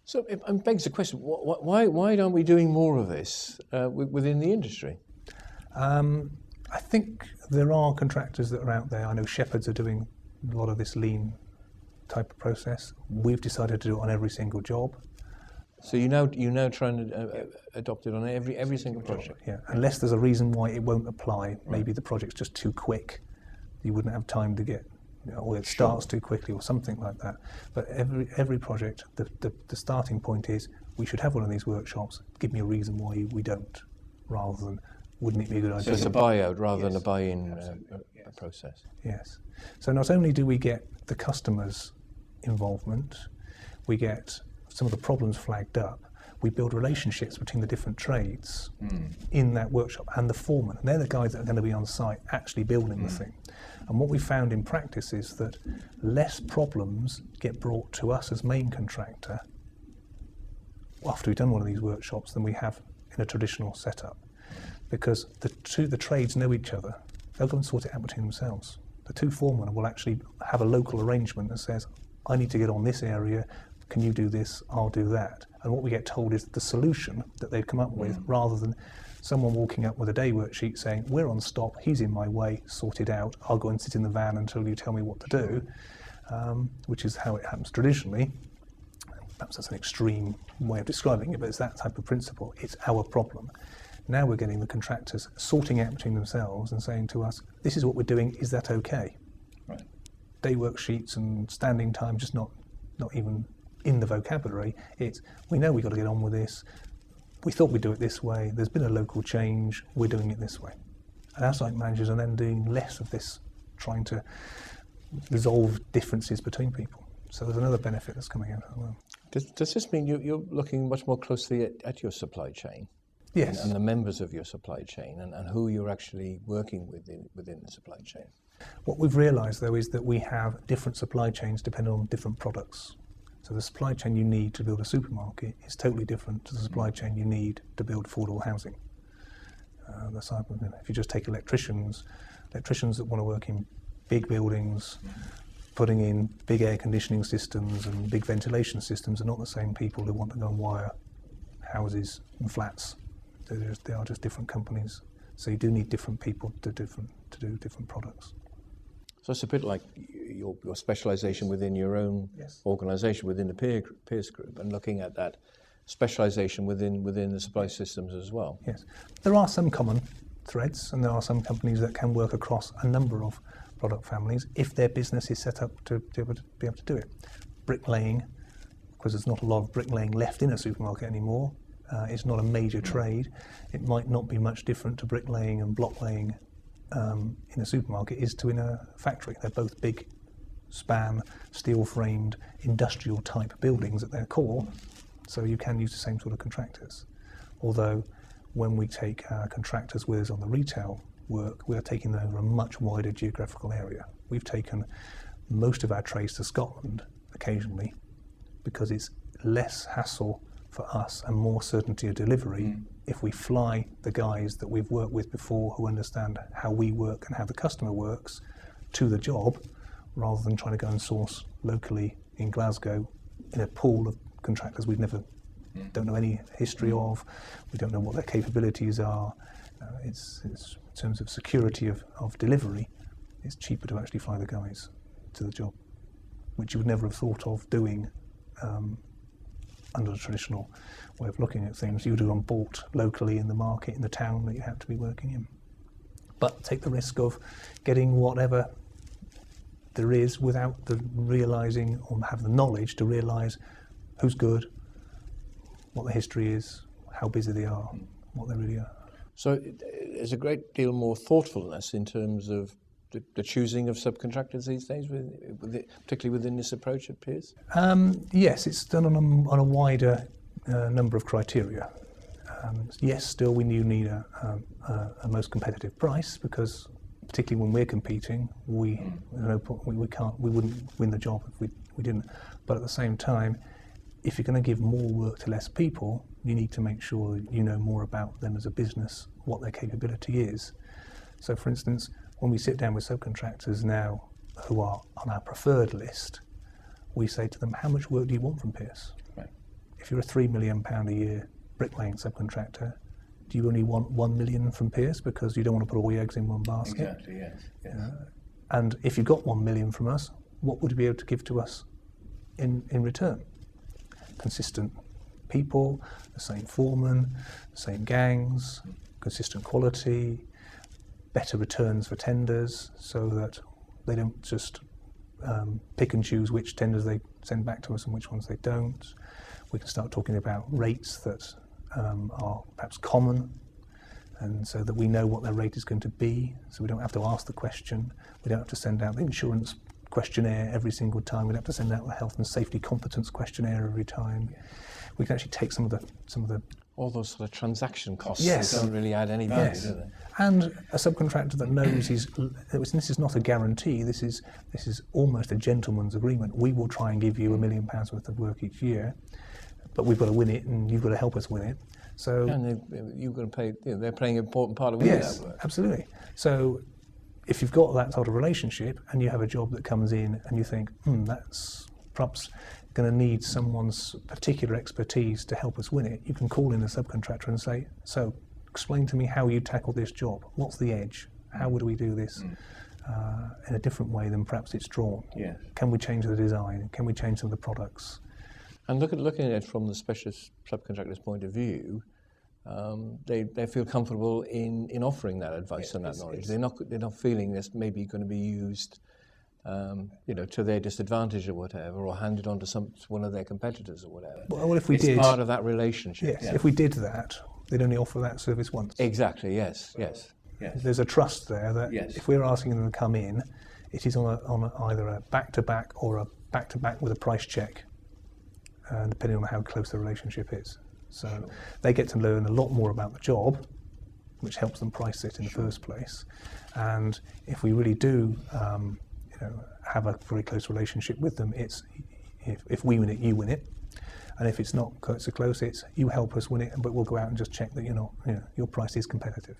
So it begs the question, why aren't we doing more of this within the industry? I think there are contractors that are out there. I know Shepherds are doing a lot of this lean type of process. We've decided to do it on every single job. So you now trying to adopt it on every single project? Yeah, unless there's a reason why it won't apply. Maybe the project's just too quick. You wouldn't have time to get, or it starts too quickly or something like that. But every project, the starting point is, we should have one of these workshops. Give me a reason why we don't, rather than, wouldn't it be a good idea? So it's a buyout rather than a buy-in process. Yes. So not only do we get the customer's involvement, we get some of the problems flagged up, we build relationships between the different trades in that workshop and the foreman. And they're the guys that are going to be on site actually building the thing. And what we found in practice is that less problems get brought to us as main contractor after we've done one of these workshops than we have in a traditional setup. Because the trades know each other. They'll go and sort it out between themselves. The two foremen will actually have a local arrangement that says, I need to get on this area, can you do this, I'll do that. And what we get told is the solution that they've come up with, rather than someone walking up with a day worksheet saying, we're on stop, he's in my way, sort it out, I'll go and sit in the van until you tell me what to do, which is how it happens traditionally. Perhaps that's an extreme way of describing it, but it's that type of principle. It's our problem. Now we're getting the contractors sorting out between themselves and saying to us, this is what we're doing, is that okay? Right. Day worksheets and standing time, just not even in the vocabulary. It's, we know we've got to get on with this. We thought we'd do it this way. There's been a local change. We're doing it this way. And our site managers are then doing less of this, trying to resolve differences between people. So there's another benefit that's coming out as well. Does this mean you're looking much more closely at your supply chain? Yes. And the members of your supply chain and who you're actually working with within the supply chain? What we've realised, though, is that we have different supply chains depending on different products. So the supply chain you need to build a supermarket is totally different to the supply chain you need to build affordable housing. If you just take electricians that want to work in big buildings, putting in big air conditioning systems and big ventilation systems are not the same people who want to go and wire houses and flats. They are just different companies. So you do need different people to do different products. So it's a bit like your specialisation within your own organisation, within the Pearce Group, and looking at that specialisation within the supply systems as well. Yes, there are some common threads, and there are some companies that can work across a number of product families if their business is set up to be able to do it. Bricklaying, because there's not a lot of bricklaying left in a supermarket anymore. It's not a major trade. It might not be much different to bricklaying and blocklaying in a supermarket is to in a factory. They're both big, span, steel-framed, industrial-type buildings at their core, so you can use the same sort of contractors. Although, when we take contractors with us on the retail work, we are taking them over a much wider geographical area. We've taken most of our trades to Scotland occasionally because it's less hassle for us and more certainty of delivery if we fly the guys that we've worked with before who understand how we work and how the customer works to the job, rather than trying to go and source locally in Glasgow in a pool of contractors we've never don't know any history of, we don't know what their capabilities are. It's in terms of security of delivery, it's cheaper to actually fly the guys to the job, which you would never have thought of doing under the traditional way of looking at things. You would have gone bought locally in the market, in the town that you have to be working in. But take the risk of getting whatever there is without the realising or have the knowledge to realise who's good, what the history is, how busy they are, what they really are. So there's a great deal more thoughtfulness in terms of the choosing of subcontractors these days, particularly within this approach at Pearce? Yes, it's done on a wider number of criteria. Yes, still we need a most competitive price, because particularly when we're competing, we wouldn't win the job if we didn't. But at the same time, if you're going to give more work to less people, you need to make sure you know more about them as a business, what their capability is. So, for instance, when we sit down with subcontractors now who are on our preferred list, we say to them, how much work do you want from Pearce? Right. if you're a £3 million a year bricklaying subcontractor, do you only want 1 million from Pierce because you don't want to put all your eggs in one basket? Exactly, yes. And if you got 1 million from us, what would you be able to give to us in return? Consistent people, the same foreman, the same gangs, consistent quality, better returns for tenders so that they don't just pick and choose which tenders they send back to us and which ones they don't. We can start talking about rates that are perhaps common, and so that we know what their rate is going to be, so we don't have to ask the question, we don't have to send out the insurance questionnaire every single time, we don't have to send out the health and safety competence questionnaire every time. We can actually take some of the All those sort of transaction costs Yes. don't really add any value, Yes. do they? And a subcontractor that knows this is not a guarantee, this is almost a gentleman's agreement. We will try and give you £1 million worth of work each year, but we've got to win it and you've got to help us win it. So And you've got to pay, they're playing an important part of winning yes, that work. absolutely. So if you've got that sort of relationship and you have a job that comes in and you think, that's perhaps going to need someone's particular expertise to help us win it, you can call in a subcontractor and say, so explain to me how you tackle this job. What's the edge? How would we do this in a different way than perhaps it's drawn? Yes. Can we change the design? Can we change some of the products? And looking at it from the specialist subcontractor's point of view, they feel comfortable in offering that advice and that knowledge. They're not feeling this maybe going to be used, to their disadvantage or whatever, or handed on to one of their competitors or whatever. Well, if we it's did, part of that relationship. yes, if we did that, they'd only offer that service once. Exactly. Yes. Yes. There's a trust there that Yes. if we're asking them to come in, it is on either a back-to-back or a back-to-back with a price check, depending on how close the relationship is. So they get to learn a lot more about the job, which helps them price it in the first place. And if we really do, have a very close relationship with them, it's if we win it, you win it. And if it's not so close, it's you help us win it, but we'll go out and just check that your price is competitive.